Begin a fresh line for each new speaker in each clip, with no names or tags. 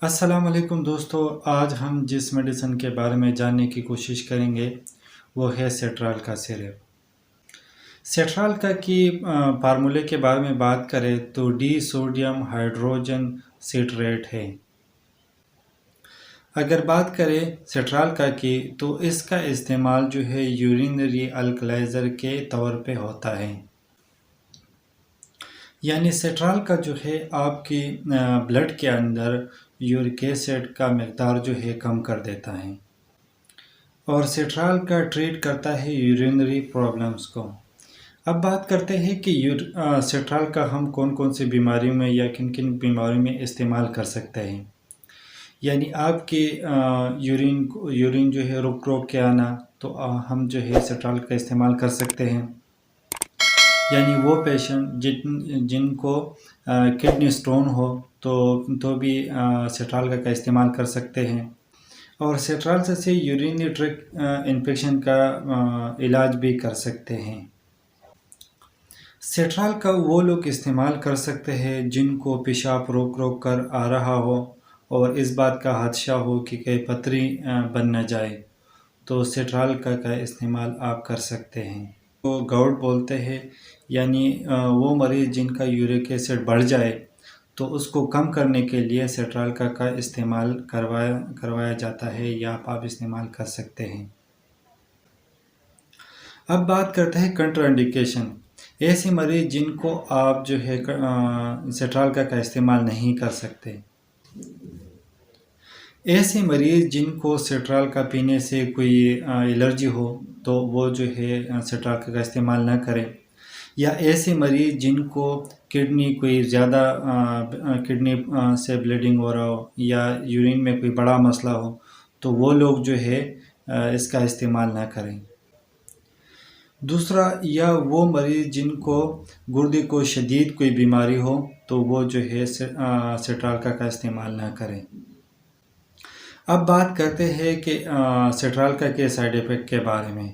السلام علیکم دوستو، آج ہم جس میڈیسن کے بارے میں جاننے کی کوشش کریں گے وہ ہے سیٹرال کا سیرپ۔ سیٹرال کا کی فارمولے کے بارے میں بات کریں تو ڈی سوڈیم ہائیڈروجن سیٹریٹ ہے۔ اگر بات کریں سیٹرال کا کی تو اس کا استعمال جو ہے یورینری الکلائزر کے طور پہ ہوتا ہے، یعنی سیٹرال کا جو ہے آپ کی بلڈ کے اندر یورک ایسڈ کا مقدار جو ہے کم کر دیتا ہے، اور سیٹرال کا ٹریٹ کرتا ہے یورینری پرابلمز کو۔ اب بات کرتے ہیں کہ سیٹرال کا ہم کون کون سی بیماریوں میں یا کن کن بیماریوں میں استعمال کر سکتے ہیں، یعنی آپ کی یورین جو ہے روک کے آنا، تو ہم جو ہے سیٹرال کا استعمال کر سکتے ہیں۔ یعنی وہ پیشنٹ جن کو کڈنی سٹون ہو تو بھی سیٹرال کا استعمال کر سکتے ہیں، اور سیٹرال سے یورینری ٹریکٹ انفیکشن کا علاج بھی کر سکتے ہیں۔ سیٹرال کا وہ لوگ استعمال کر سکتے ہیں جن کو پیشاب روک کر آ رہا ہو اور اس بات کا خدشہ ہو کہ کہیں پتھری بن نہ جائے، تو سیٹرال کا استعمال آپ کر سکتے ہیں۔ وہ گاؤٹ بولتے ہیں، یعنی وہ مریض جن کا یورک ایسڈ بڑھ جائے تو اس کو کم کرنے کے لیے سیٹرال کا استعمال کروایا جاتا ہے، یا آپ استعمال کر سکتے ہیں۔ اب بات کرتے ہیں کنٹرا انڈیکیشن، ایسے مریض جن کو آپ جو ہے سیٹرال کا استعمال نہیں کر سکتے۔ ایسے مریض جن کو سیٹرال کا پینے سے کوئی الرجی ہو تو وہ جو ہے سیٹرال کا استعمال نہ کریں، یا ایسے مریض جن کو کڈنی کوئی زیادہ کڈنی سے بلیڈنگ ہو رہا ہو یا یورین میں کوئی بڑا مسئلہ ہو تو وہ لوگ جو ہے اس کا استعمال نہ کریں۔ دوسرا، یا وہ مریض جن کو گردے کو شدید کوئی بیماری ہو تو وہ جو ہے سیٹرال کا استعمال نہ کریں۔ اب بات کرتے ہیں کہ سیٹرال کا کے سائیڈ ایفیکٹ کے بارے میں۔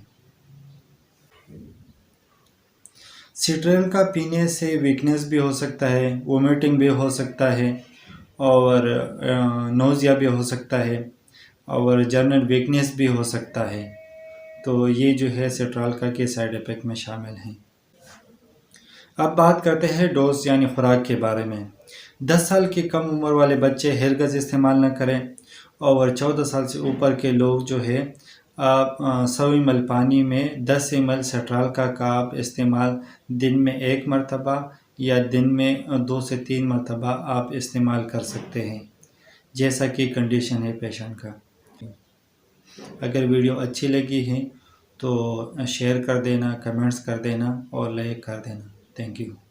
سیٹرال کا پینے سے ویکنیس بھی ہو سکتا ہے، وومیٹنگ بھی ہو سکتا ہے، اور نوزیا بھی ہو سکتا ہے، اور جنرل ویکنیس بھی ہو سکتا ہے۔ تو یہ جو ہے سیٹرال کا کے سائیڈ ایفیکٹ میں شامل ہیں۔ اب بات کرتے ہیں ڈوز یعنی خوراک کے بارے میں۔ 10 سال کی کم عمر والے بچے ہرگز استعمال نہ کریں، اور 14 سال سے اوپر کے لوگ جو ہے آپ 100 ml پانی میں 10 ml سیٹرال کا آپ استعمال دن میں 1 مرتبہ یا دن میں 2 سے 3 مرتبہ آپ استعمال کر سکتے ہیں، جیسا کہ کنڈیشن ہے پیشنٹ کا۔ اگر ویڈیو اچھی لگی ہے تو شیئر کر دینا، کمنٹس کر دینا اور لائک کر دینا۔ Thank you.